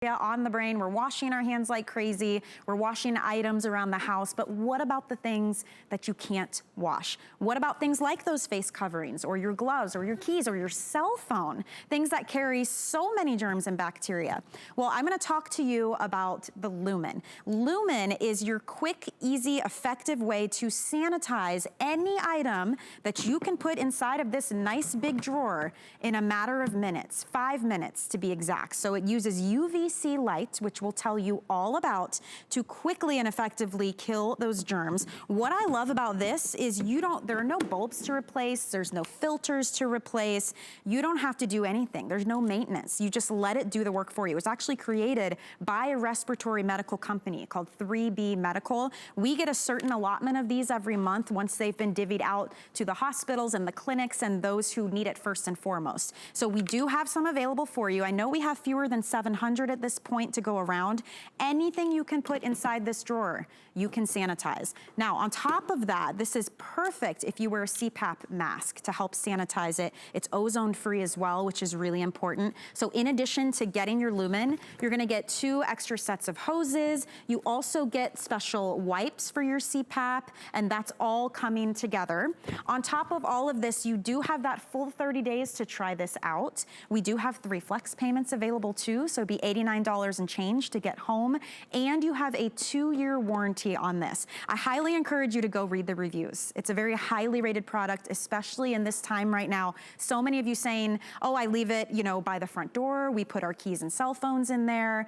on the brain. We're washing our hands like crazy. We're washing items around the house, but what about the things that you can't wash? What about things like those face coverings or your gloves or your keys or your cell phone? Things that carry so many germs and bacteria. Well, I'm gonna talk to you about the Lumin. Lumin is your quick, easy, effective way to sanitize any item that you can put inside of this nice big drawer in a matter of minutes, 5 minutes to be exact. So it uses UVC light, which we'll tell you all about, to quickly and effectively kill those germs. What I love about this is there are no bulbs to replace, there's no filters to replace, you don't have to do anything, there's no maintenance, you just let it do the work for you. It was actually created by a respiratory medical company called 3B Medical. We get a certain allotment of these every month once they've been divvied out to the hospitals and the clinics and those who need it first and foremost. So we do have some available for you. I know we have fewer than 700 at this point to go around. Anything you can put inside this drawer, you can sanitize. Now, on top of that, this is perfect if you wear a CPAP mask to help sanitize it. It's ozone-free as well, which is really important. So in addition to getting your Lumin, you're gonna get 2 extra sets of hoses. You also get special wipes for your CPAP, and that's all coming together. On top of all of this, you do have that full 30 days to try this out. We do have 3 flex payments available too, so it'd be $89 and change to get home, and you have a 2-year warranty on this. I highly encourage you to go read the reviews. It's a very highly rated product, especially in this time right now. So many of you saying, oh, I leave it, you know, by the front door. We put our keys and cell phones in there.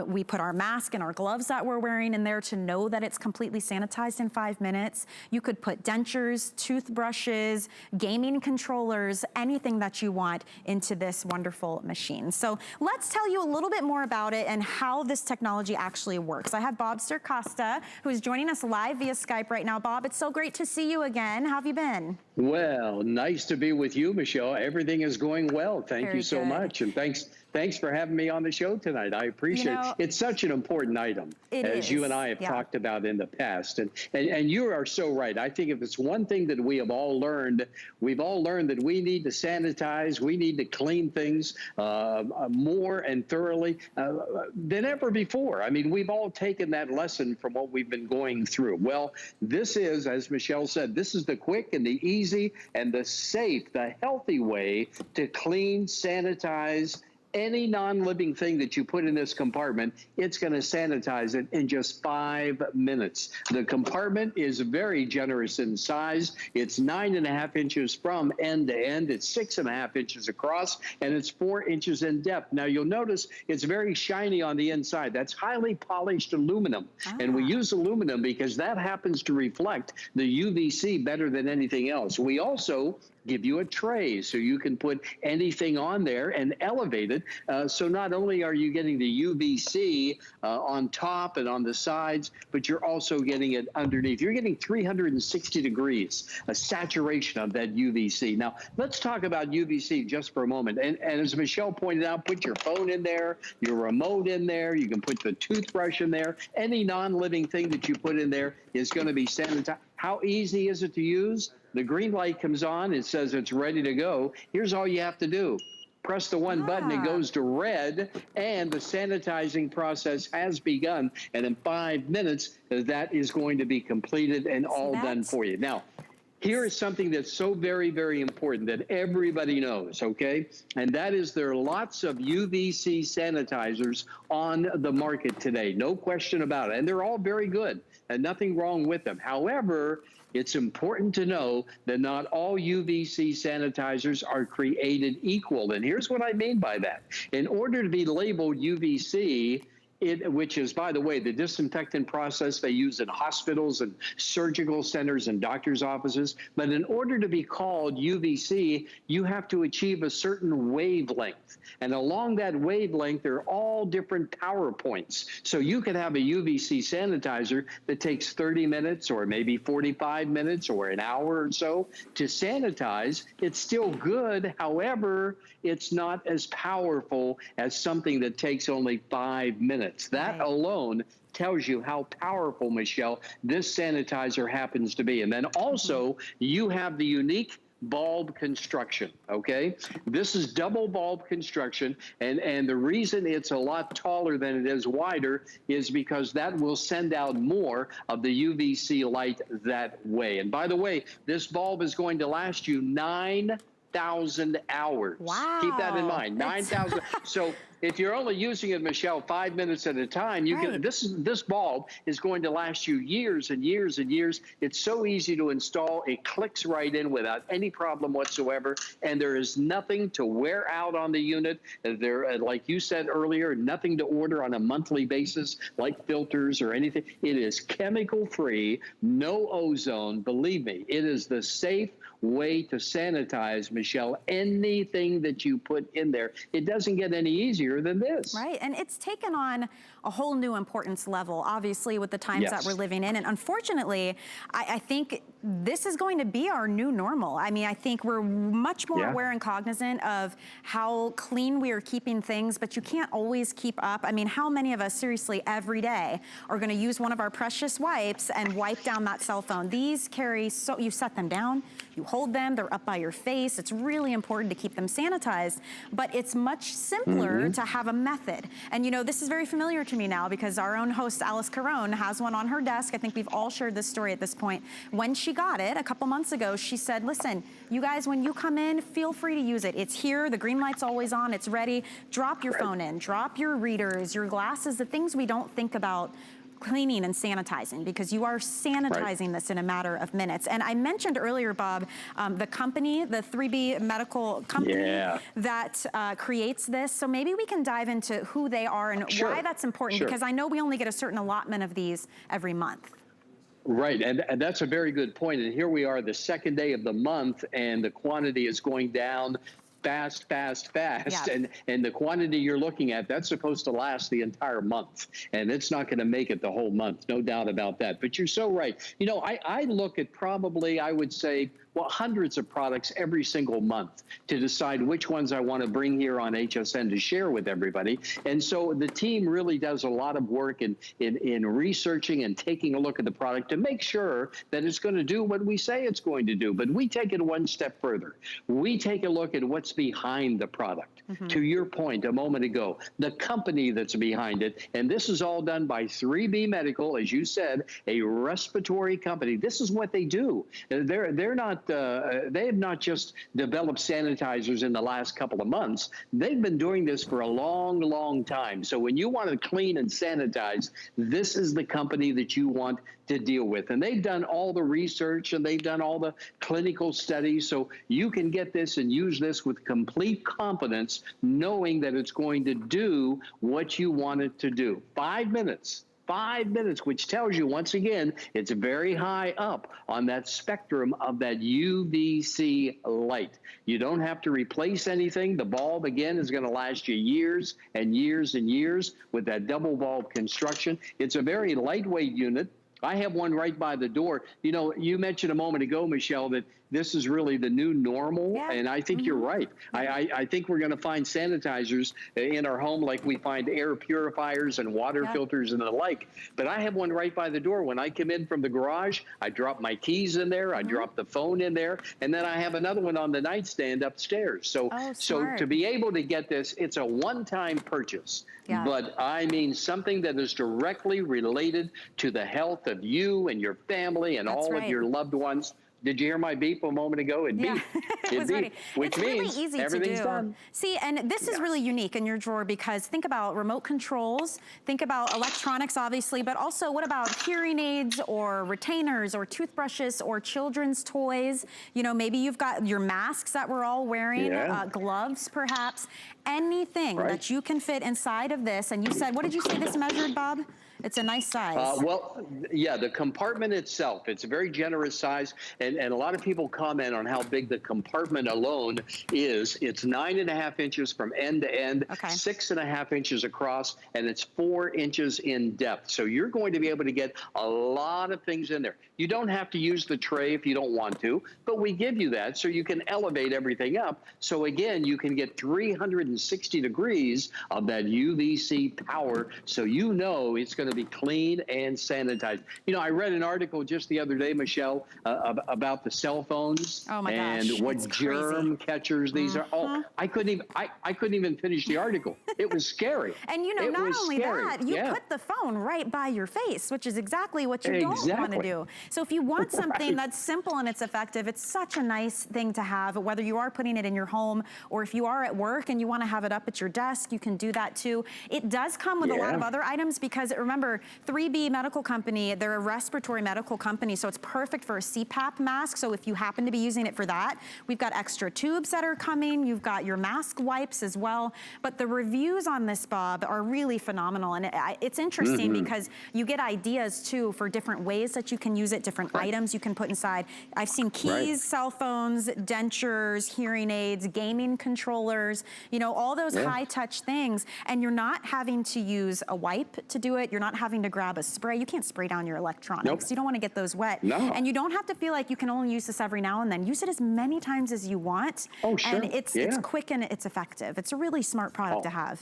We put our mask and our gloves that we're wearing in there to know that it's completely sanitized in 5 minutes. You could put dentures, toothbrushes, gaming controllers, anything that you want into this wonderful machine. So let's tell you a little bit more about it and how this technology actually works. I have Bob Sircosta, who is joining us live via Skype right now. Bob, it's so great to see you again. How have you been? Well, nice to be with you, Michelle. Everything is going well. Thank you so much. And thanks for having me on the show tonight. I appreciate it. It's such an important item, as you and I have talked about in the past. And you are so right. I think if it's one thing that we have all learned, we've all learned that we need to sanitize, we need to clean things more and thoroughly than ever before. I mean, we've all taken that lesson from what we've been going through. Well, this is, as Michelle said, this is the quick and the easy and the safe, the healthy way to clean, sanitize, any non-living thing that you put in this compartment. It's going to sanitize it in just 5 minutes. The compartment is very generous in size. It's 9.5 inches from end to end. It's 6.5 inches across, and it's 4 inches in depth. Now, you'll notice it's very shiny on the inside. That's highly polished aluminum. And we use aluminum because that happens to reflect the UVC better than anything else. We also give you a tray so you can put anything on there and elevate it. So not only are you getting the UVC on top and on the sides, but you're also getting it underneath. You're getting 360 degrees, a saturation of that UVC. Now, let's talk about UVC just for a moment. And as Michelle pointed out, put your phone in there, your remote in there, you can put the toothbrush in there. Any non-living thing that you put in there is going to be sanitized. How easy is it to use? The green light comes on, it says it's ready to go. Here's all you have to do. Press the one button, it goes to red, and the sanitizing process has begun. And in 5 minutes, that is going to be completed and all done for you. Now, here is something that's so very, very important that everybody knows, okay? And that is there are lots of UVC sanitizers on the market today. No question about it. And they're all very good and nothing wrong with them. However, it's important to know that not all UVC sanitizers are created equal. And here's what I mean by that. In order to be labeled UVC, which is, by the way, the disinfectant process they use in hospitals and surgical centers and doctors' offices. But in order to be called UVC, you have to achieve a certain wavelength. And along that wavelength, there are all different power points. So you could have a UVC sanitizer that takes 30 minutes or maybe 45 minutes or an hour or so to sanitize. It's still good. However, it's not as powerful as something that takes only 5 minutes. That alone tells you how powerful, Michelle, this sanitizer happens to be. And then also, you have the unique bulb construction, okay? This is double bulb construction, and the reason it's a lot taller than it is wider is because that will send out more of the UVC light that way. And by the way, this bulb is going to last you 9,000 hours. Wow. Keep that in mind, 9,000. So if you're only using it, Michelle, 5 minutes at a time, you can. This bulb is going to last you years and years and years. It's so easy to install. It clicks right in without any problem whatsoever, and there is nothing to wear out on the unit. There, like you said earlier, nothing to order on a monthly basis, like filters or anything. It is chemical-free, no ozone. Believe me, it is the safe way to sanitize, Michelle, anything that you put in there. It doesn't get any easier than this. Right, and it's taken on a whole new importance level, obviously, with the times that we're living in. And unfortunately, I think this is going to be our new normal. I mean, I think we're much more aware and cognizant of how clean we are keeping things, but you can't always keep up. I mean, how many of us, seriously, every day are gonna use one of our precious wipes and wipe down that cell phone? These carry, so you set them down, you hold them, they're up by your face. It's really important to keep them sanitized, but it's much simpler to have a method. And you know, this is very familiar to me now because our own host, Alice Caron, has one on her desk. I think we've all shared this story at this point. When she got it a couple months ago, she said, listen, you guys, when you come in, feel free to use it. It's here, the green light's always on, it's ready. Drop your phone in, drop your readers, your glasses, the things we don't think about cleaning and sanitizing, because you are sanitizing this in a matter of minutes. And I mentioned earlier, Bob, the company, the 3B Medical company that creates this. So maybe we can dive into who they are and why that's important, because I know we only get a certain allotment of these every month. Right, and that's a very good point. And here we are, the second day of the month, and the quantity is going down fast. And the quantity you're looking at, that's supposed to last the entire month. And it's not going to make it the whole month, no doubt about that. But you're so right. You know, I look at probably, I would say, well, hundreds of products every single month to decide which ones I want to bring here on HSN to share with everybody. And so the team really does a lot of work in researching and taking a look at the product to make sure that it's going to do what we say it's going to do. But we take it one step further. We take a look at what's behind the product. To your point a moment ago, the company that's behind it, and this is all done by 3B Medical, as you said, a respiratory company. This is what they do. They're not. They have not just developed sanitizers in the last couple of months. They've been doing this for a long, long time. So when you want to clean and sanitize, this is the company that you want to deal with. And they've done all the research and they've done all the clinical studies. So you can get this and use this with complete confidence, knowing that it's going to do what you want it to do. 5 minutes. 5 minutes, which tells you, once again, it's very high up on that spectrum of that UVC light. You don't have to replace anything. The bulb, again, is going to last you years and years and years with that double bulb construction. It's a very lightweight unit. I have one right by the door. You know, you mentioned a moment ago, Michelle, that this is really the new normal, and I think you're right. I think we're going to find sanitizers in our home like we find air purifiers and water filters and the like. But I have one right by the door. When I come in from the garage, I drop my keys in there, I drop the phone in there, and then I have another one on the nightstand upstairs. So, so to be able to get this, it's a one-time purchase. But I mean something that is directly related to the health of you and your family and all of your loved ones. Did you hear my beep a moment ago? It beeped. It beeped, which means really easy everything's to do. done. See, and this is really unique in your drawer, because think about remote controls, think about electronics, obviously, but also what about hearing aids or retainers or toothbrushes or children's toys? You know, maybe you've got your masks that we're all wearing, gloves perhaps, anything that you can fit inside of this. And you said, what did you say this measured, Bob? It's a nice size. Well, yeah, the compartment itself, it's a very generous size. And a lot of people comment on how big the compartment alone is. It's 9.5 inches from end to end, 6.5 inches across, and it's 4 inches in depth. So you're going to be able to get a lot of things in there. You don't have to use the tray if you don't want to, but we give you that so you can elevate everything up. So again, you can get 360 160 degrees of that UVC power, so you know it's going to be clean and sanitized. You know, I read an article just the other day, Michelle, about the cell phones and what germ catchers these are. Oh, I couldn't even finish the article. It was scary. And you know, not only that, you put the phone right by your face, which is exactly what you don't want to do. So if you want something that's simple and it's effective, it's such a nice thing to have, whether you are putting it in your home or if you are at work and you want to have it up at your desk, you can do that too. It does come with a lot of other items because remember, 3B Medical Company, they're a respiratory medical company, so it's perfect for a CPAP mask. So if you happen to be using it for that, we've got extra tubes that are coming. You've got your mask wipes as well. But the reviews on this, Bob, are really phenomenal. And it's interesting because you get ideas too for different ways that you can use it, different items you can put inside. I've seen keys, cell phones, dentures, hearing aids, gaming controllers, you know, all those high touch things. And you're not having to use a wipe to do it. You're not having to grab a spray. You can't spray down your electronics. You don't want to get those wet. And you don't have to feel like you can only use this every now and then. Use it as many times as you want. And it's quick and it's effective. It's a really smart product to have.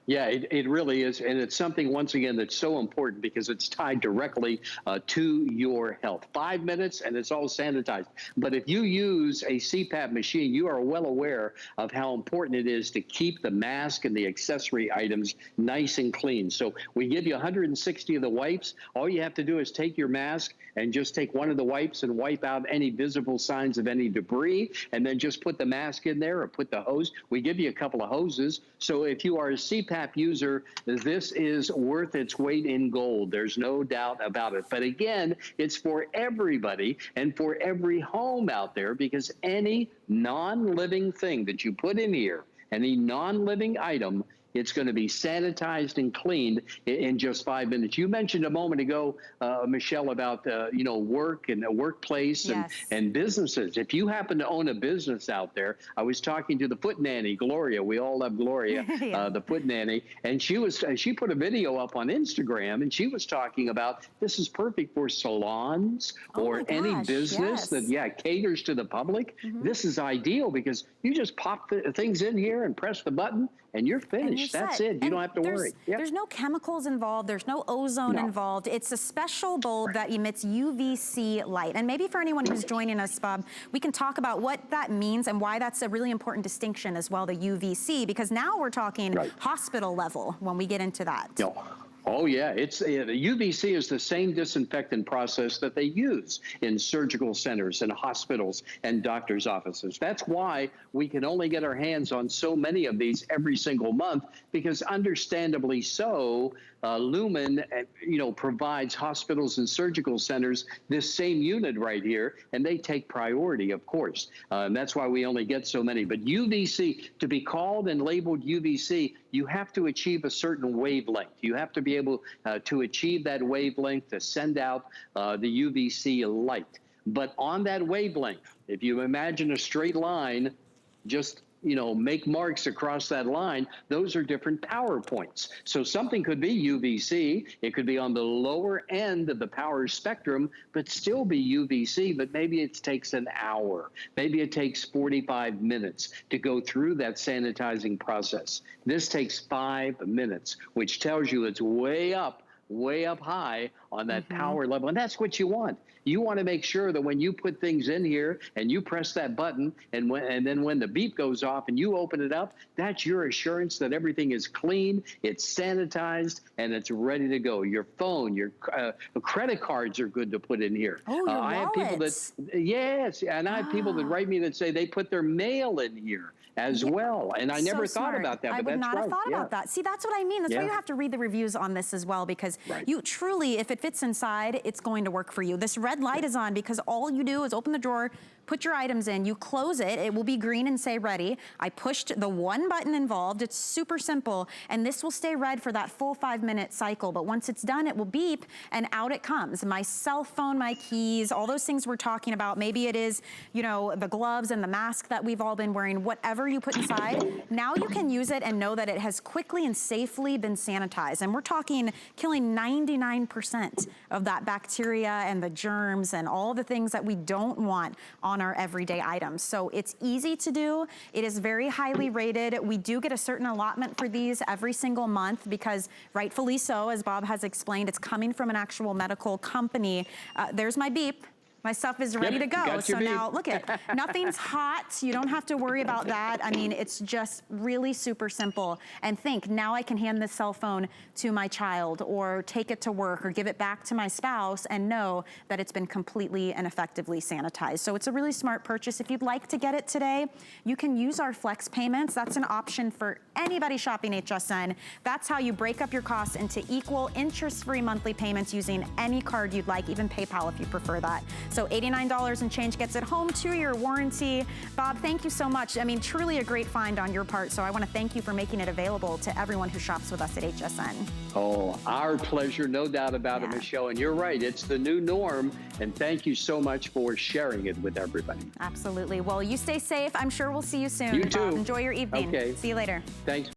Yeah, it really is. And it's something, once again, that's so important because it's tied directly to your health. 5 minutes and it's all sanitized. But if you use a CPAP machine, you are well aware of how important it is to keep the mask and the accessory items nice and clean. So we give you 160 of the wipes. All you have to do is take your mask and just take one of the wipes and wipe out any visible signs of any debris, and then just put the mask in there or put the hose. We give you a couple of hoses. So if you are a CPAP user, this is worth its weight in gold. There's no doubt about it. But again, it's for everybody and for every home out there, because any non-living thing that you put in here, any non-living item, it's going to be sanitized and cleaned in just 5 minutes. You mentioned a moment ago, Michelle, about you know, work and the workplace and businesses. If you happen to own a business out there, I was talking to the foot nanny, Gloria. We all love Gloria, the foot nanny, and she put a video up on Instagram, and she was talking about this is perfect for salons or any business that caters to the public. This is ideal because you just pop things in here and press the button, and you're finished. That's it. You don't have to worry. There's no chemicals involved. There's no ozone involved. It's a special bulb that emits UVC light. And maybe for anyone who's joining us, Bob, we can talk about what that means and why that's a really important distinction as well, the UVC, because now we're talking hospital level when we get into that. Oh, yeah. The UVC is the same disinfectant process that they use in surgical centers and hospitals and doctors' offices. That's why we can only get our hands on so many of these every single month, because understandably so, Lumin, provides hospitals and surgical centers this same unit right here, and they take priority, of course. And that's why we only get so many. But UVC, to be called and labeled UVC, you have to achieve a certain wavelength. You have to be able to achieve that wavelength to send out the UVC light. But on that wavelength, if you imagine a straight line, just make marks across that line, those are different power points. So something could be UVC, it could be on the lower end of the power spectrum, but still be UVC, but maybe it takes an hour. Maybe it takes 45 minutes to go through that sanitizing process. This takes 5 minutes, which tells you it's way up high on that power level. And that's what you want. You want to make sure that when you put things in here and you press that button, and then when the beep goes off and you open it up, that's your assurance that everything is clean, it's sanitized, and it's ready to go. Your phone, your credit cards are good to put in here. Oh, your I have people that, and I have people that write me that say they put their mail in here as well. And I never thought about that, but that's right. I would not have thought about that. See, that's what I mean. That's why you have to read the reviews on this as well, because you truly, if it fits inside, it's going to work for you. This red light is on because all you do is open the drawer, put your items in, you close it, it will be green and say ready. I pushed the one button involved. It's super simple, and this will stay red for that full 5-minute cycle. But once it's done, it will beep and out it comes. My cell phone, my keys, all those things we're talking about. Maybe it is, the gloves and the mask that we've all been wearing, whatever whatever you put inside, now you can use it and know that it has quickly and safely been sanitized. And we're talking killing 99% of that bacteria and the germs and all the things that we don't want on our everyday items. So it's easy to do. It is very highly rated. We do get a certain allotment for these every single month because rightfully so, as Bob has explained, it's coming from an actual medical company. There's my beep. My stuff is ready to go. So now look at, nothing's hot. You don't have to worry about that. I mean, it's just really super simple. And think, now I can hand this cell phone to my child or take it to work or give it back to my spouse and know that it's been completely and effectively sanitized. So it's a really smart purchase. If you'd like to get it today, you can use our flex payments. That's an option for anybody shopping HSN. That's how you break up your costs into equal interest-free monthly payments using any card you'd like, even PayPal if you prefer that. So $89 and change gets it home, 2-year warranty. Bob, thank you so much. I mean, truly a great find on your part. So I want to thank you for making it available to everyone who shops with us at HSN. Oh, our pleasure, no doubt about it, Michelle. And you're right, it's the new norm. And thank you so much for sharing it with everybody. Absolutely. Well, you stay safe. I'm sure we'll see you soon. You too. Bob, enjoy your evening. Okay. See you later. Thanks.